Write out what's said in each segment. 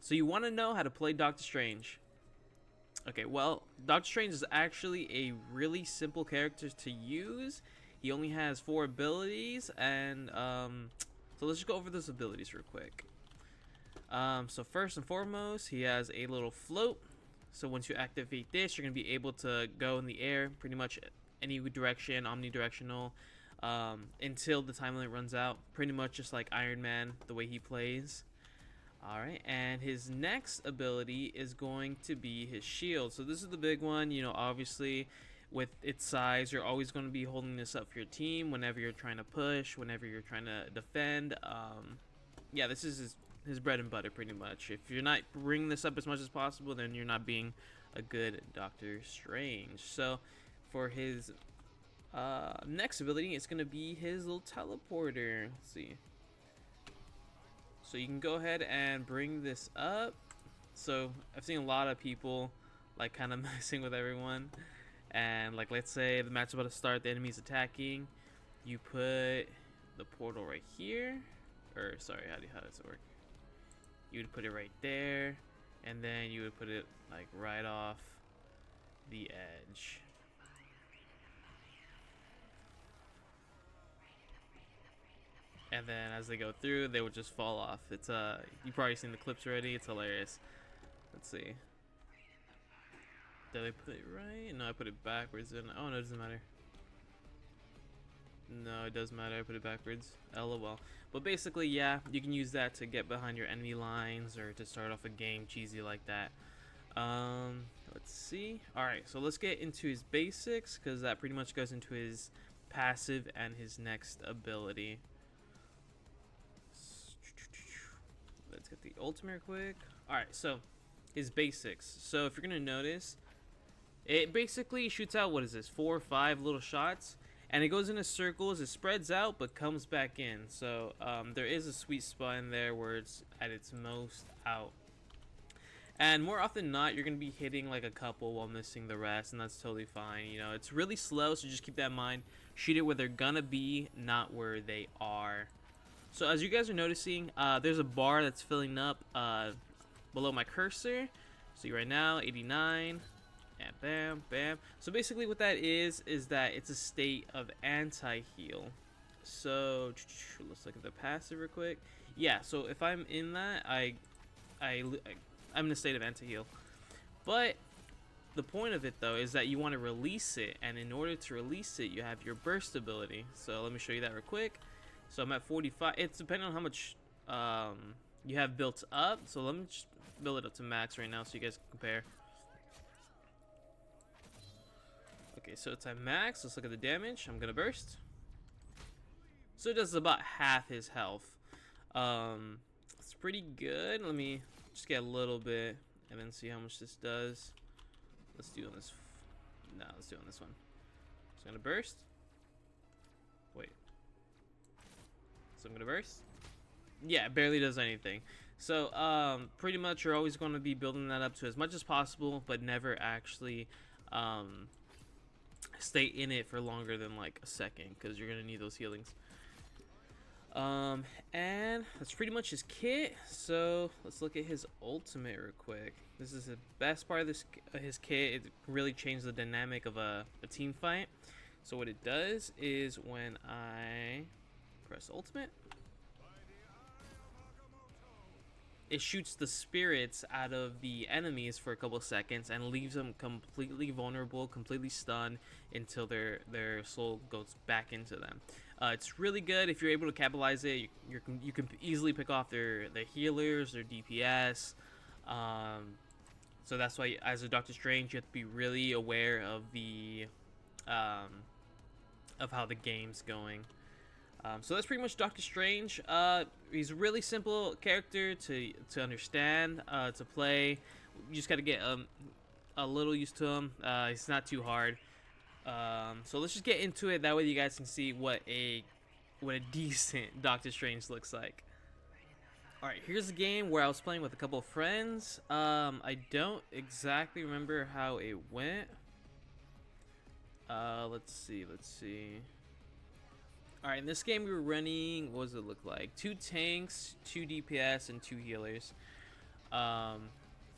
So you want to know how to play Doctor Strange. Okay, well, Doctor Strange is actually a really simple character to use. He only has 4 abilities, and so let's just go over those abilities real quick. So first and foremost, he has a little float. So once you activate this, you're gonna be able to go in the air, pretty much any direction, omnidirectional, until the time limit runs out. Pretty much just like Iron Man, the way he plays. Alright, and his next ability is going to be his shield. So this is the big one, you know, obviously with its size, you're always going to be holding this up for your team whenever you're trying to push, whenever you're trying to defend. Yeah, this is his bread and butter pretty much. If you're not bringing this up as much as possible, then you're not being a good Doctor Strange. So for his next ability, it's going to be his little teleporter. Let's see. So you can go ahead and bring this up. So I've seen a lot of people like kind of messing with everyone, and like let's say the match's about to start, the enemy's attacking, you put the portal right here, or sorry, how does it work? You would put it right there, and then you would put it like right off the edge. And then as they go through, they would just fall off. It's you probably seen the clips already. It's hilarious. Let's see. Did I put it right? No, I put it backwards. And oh no, it doesn't matter. No, it does matter. I put it backwards. LOL. But basically, yeah, you can use that to get behind your enemy lines or to start off a game cheesy like that. Let's see. All right, so let's get into his basics because that pretty much goes into his passive and his next ability. Let's get the ultimate quick. Alright, so his basics. So if you're gonna notice, it basically shoots out, what is this, 4 or 5 little shots, and it goes into circles. It spreads out but comes back in. So there is a sweet spot in there where it's at its most out. And more often than not, you're gonna be hitting like a couple while missing the rest, and that's totally fine. You know, it's really slow, so just keep that in mind. Shoot it where they're gonna be, not where they are. So as you guys are noticing, there's a bar that's filling up below my cursor. See right now, 89, and bam, bam. So basically what that is that it's a state of anti-heal. So let's look at the passive real quick. Yeah, so if I'm in that, I'm in a state of anti-heal. But the point of it though is that you want to release it, and in order to release it, you have your burst ability. So let me show you that real quick. So I'm at 45. It's depending on how much you have built up. So let me just build it up to max right now so you guys can compare. Okay, so it's at max. Let's look at the damage. I'm gonna burst. So it does about half his health. It's pretty good. Let me just get a little bit and then see how much this does. Let's do on this. No, let's do on this one. So I'm gonna burst. Wait. So I'm gonna burst. Yeah, it barely does anything. So pretty much you're always going to be building that up to as much as possible, but never actually stay in it for longer than like a second, because you're gonna need those healings. And that's pretty much his kit. So let's look at his ultimate real quick. This is the best part of his kit. It really changed the dynamic of a team fight. So what it does is when I press ultimate, it shoots the spirits out of the enemies for a couple seconds and leaves them completely vulnerable, completely stunned until their soul goes back into them. It's really good if you're able to capitalize it. You can easily pick off their healers, their DPS. So that's why, as a Doctor Strange, you have to be really aware of the of how the game's going. So that's pretty much Doctor Strange. He's a really simple character to understand, to play. You just gotta get a little used to him. He's not too hard. So let's just get into it. That way you guys can see what a decent Doctor Strange looks like. All right, here's a game where I was playing with a couple of friends. I don't exactly remember how it went. Let's see. Alright, in this game we were running, what does it look like? 2 tanks, 2 DPS, and 2 healers. Um,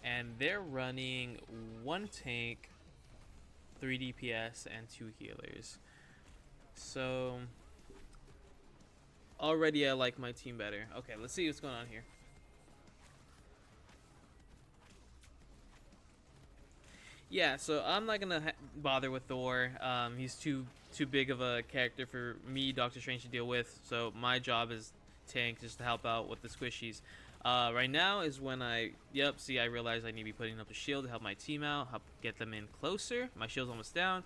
and they're running 1 tank, 3 DPS, and 2 healers. So already I like my team better. Okay, let's see what's going on here. Yeah, so I'm not gonna bother with Thor. He's too big of a character for me, Doctor Strange, to deal with. So my job is tank, just to help out with the squishies. Right now is when I realize I need to be putting up a shield to help my team out, help get them in closer. My shield's almost down.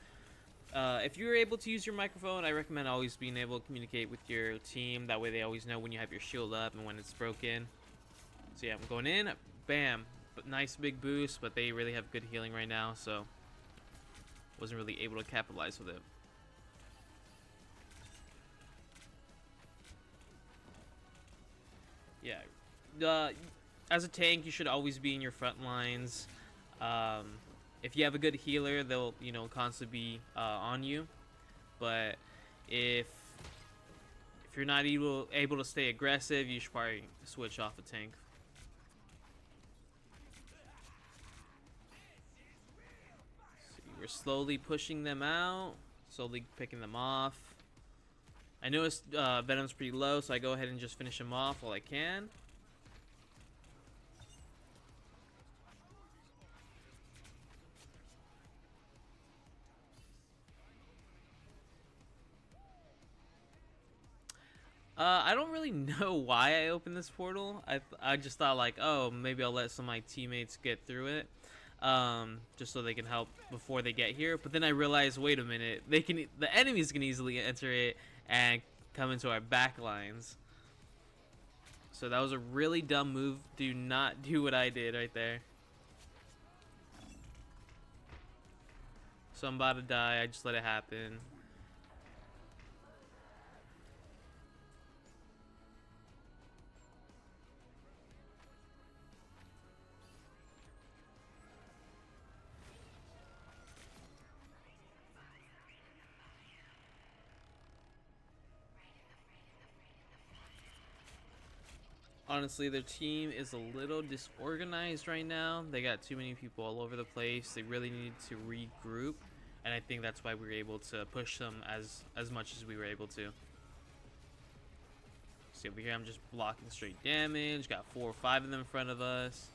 If you're able to use your microphone, I recommend always being able to communicate with your team. That way they always know when you have your shield up and when it's broken. So yeah, I'm going in. Bam. But nice big boost, but they really have good healing right now, so wasn't really able to capitalize with it. Yeah. As a tank, you should always be in your front lines. If you have a good healer, they'll constantly be on you. But if you're not able to stay aggressive, you should probably switch off a tank. We're slowly pushing them out, slowly picking them off. I noticed Venom's pretty low, so I go ahead and just finish him off while I can. I don't really know why I opened this portal. I just thought like, oh, maybe I'll let some of my teammates get through it, just so they can help before they get here. But then I realized, wait a minute, the enemies can easily enter it and come into our back lines. So that was a really dumb move. Do not do what I did right there. So I'm about to die. I just let it happen. Honestly, their team is a little disorganized right now. They got too many people all over the place. They really need to regroup, and I think that's why we were able to push them as much as we were able to. See over here, I'm just blocking straight damage. Got 4 or 5 of them in front of us.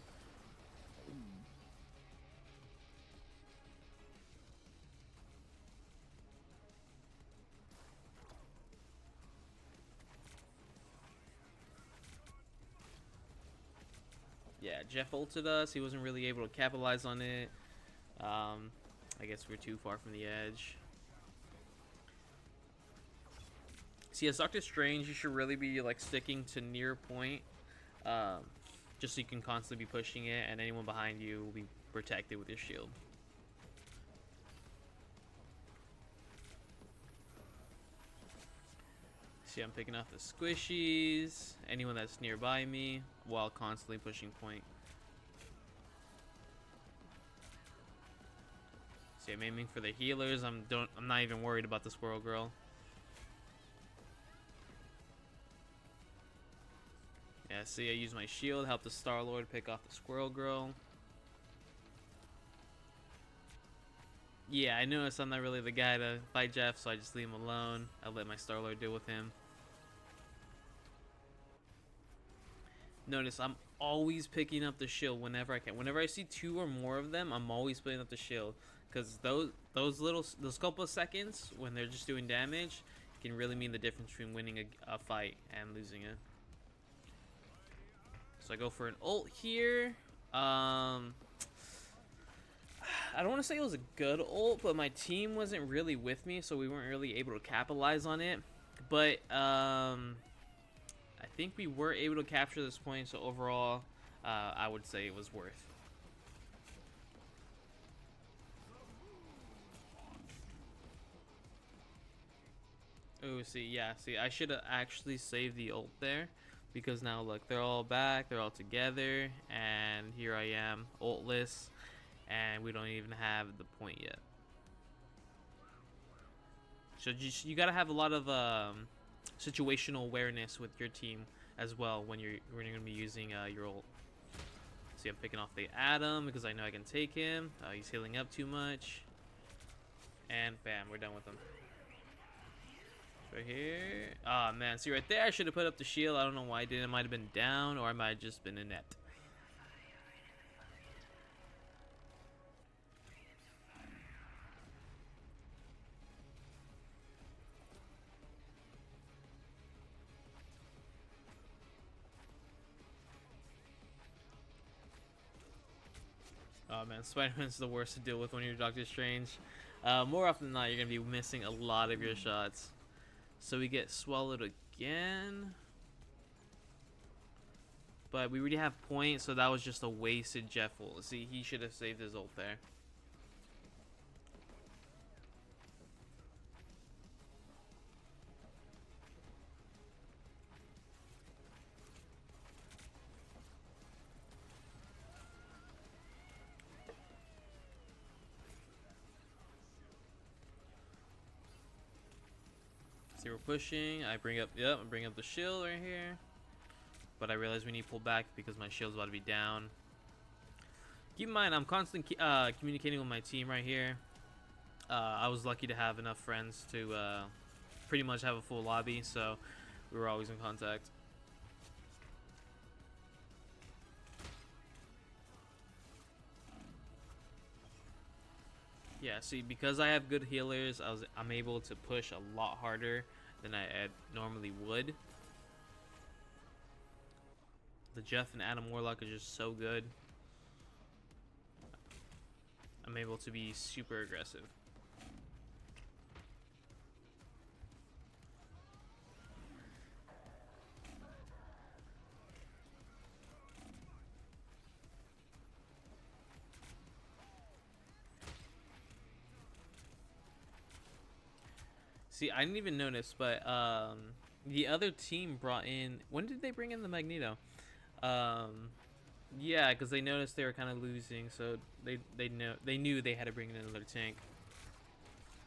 Yeah, Jeff ulted us. He wasn't really able to capitalize on it. I guess we're too far from the edge. See, as Doctor Strange, you should really be like sticking to near point, just so you can constantly be pushing it, and anyone behind you will be protected with your shield. See, I'm picking off the squishies, anyone that's nearby me, while constantly pushing point. See, I'm aiming for the healers. I'm not even worried about the squirrel girl. Yeah, see, I use my shield, help the Star-Lord pick off the squirrel girl. Yeah, I noticed I'm not really the guy to fight Jeff, so I just leave him alone. I let my Star-Lord deal with him. Notice I'm always picking up the shield whenever I can. Whenever I see 2 or more of them, I'm always picking up the shield, because those couple of seconds when they're just doing damage can really mean the difference between winning a fight and losing it. So I go for an ult here. I don't want to say it was a good ult, but my team wasn't really with me, so we weren't really able to capitalize on it. But I think we were able to capture this point, so overall, I would say it was worth. Oh, see, I should have actually saved the ult there, because now look, they're all back, they're all together, and here I am, ultless, and we don't even have the point yet. So you gotta have a lot of situational awareness with your team as well when you're gonna be using your ult. See, I'm picking off the Adam because I know I can take him. He's healing up too much. And bam, we're done with him. Right here. Ah, man. See, right there, I should have put up the shield. I don't know why I didn't. It might have been down, or I might have just been inept. Oh man, Spider-Man's the worst to deal with when you're Doctor Strange. More often than not, you're gonna be missing a lot of your shots. So we get swallowed again. But we already have points, so that was just a wasted Jeff ult. See, he should have saved his ult there. See, we're pushing. I bring up the shield right here. But I realize we need to pull back because my shield's about to be down. Keep in mind, I'm constantly communicating with my team right here. I was lucky to have enough friends to pretty much have a full lobby, so we were always in contact. Yeah, see, because I have good healers, I'm able to push a lot harder than I normally would. The Jeff and Adam Warlock are just so good. I'm able to be super aggressive. See, I didn't even notice, but the other team brought in. When did they bring in the Magneto? Yeah, because they noticed they were kind of losing, so they knew they had to bring in another tank.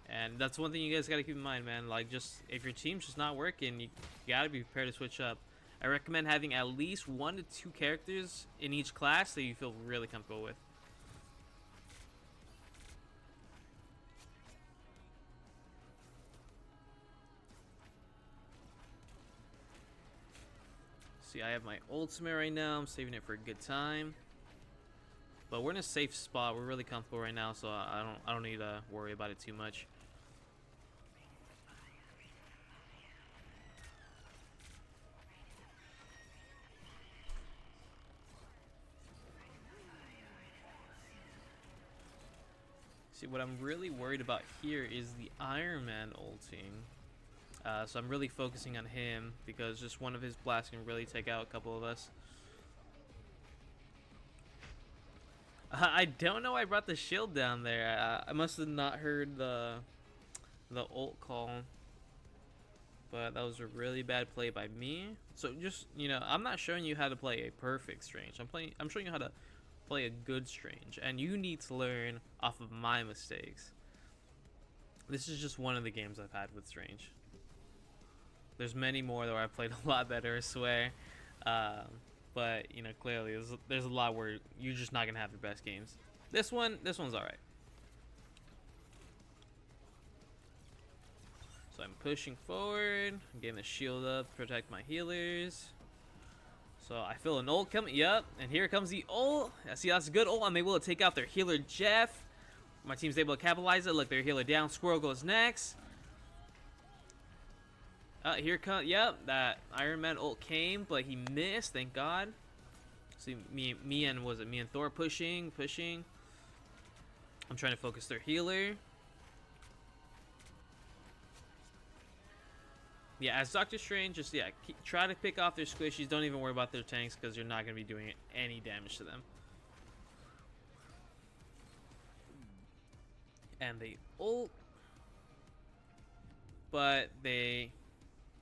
And that's one thing you guys got to keep in mind, man. Like, just if your team's just not working, you got to be prepared to switch up. I recommend having at least 1 to 2 characters in each class that you feel really comfortable with. See, I have my ultimate right now. I'm saving it for a good time. But we're in a safe spot. We're really comfortable right now, so I don't need to worry about it too much. See, what I'm really worried about here is the Iron Man ulting. So I'm really focusing on him because just one of his blasts can really take out a couple of us. I don't know why I brought the shield down there. I must have not heard the ult call. But that was a really bad play by me. So just, you know, I'm not showing you how to play a perfect Strange. I'm showing you how to play a good Strange. And you need to learn off of my mistakes. This is just one of the games I've had with Strange. There's many more that I've played a lot better, I swear. But, you know, clearly there's a lot where you're just not going to have the best games. This one's alright. So I'm pushing forward. I'm getting the shield up to protect my healers. So I feel an ult coming. Yep, and here comes the ult. See, that's a good ult. I'm able to take out their healer, Jeff. My team's able to capitalize it. Look, their healer down. Squirrel goes next. Here comes, yep, that Iron Man ult came, but he missed, thank God. See, me and Thor pushing. I'm trying to focus their healer. Yeah, as Doctor Strange, just, yeah, try to pick off their squishies. Don't even worry about their tanks because you're not going to be doing any damage to them. And they ult, but they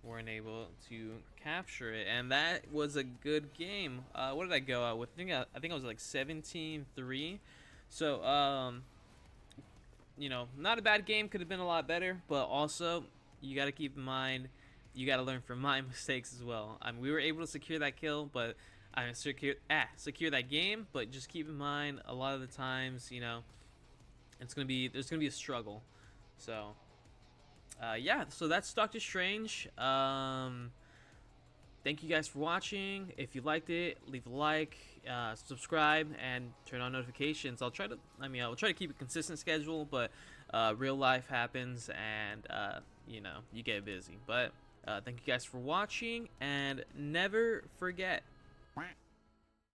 weren't able to capture it, and that was a good game. What did I go out with? I think I was like 17-3. So you know, not a bad game. Could have been a lot better, but also you got to keep in mind you got to learn from my mistakes as well. We were able to secure that kill, but secure that game. But just keep in mind, a lot of the times, you know, there's gonna be a struggle. So yeah, so that's Doctor Strange. Thank you guys for watching. If you liked it, leave a like, subscribe, and turn on notifications. I'll try to keep a consistent schedule, but real life happens, and you know, you get busy. But thank you guys for watching, and never forget.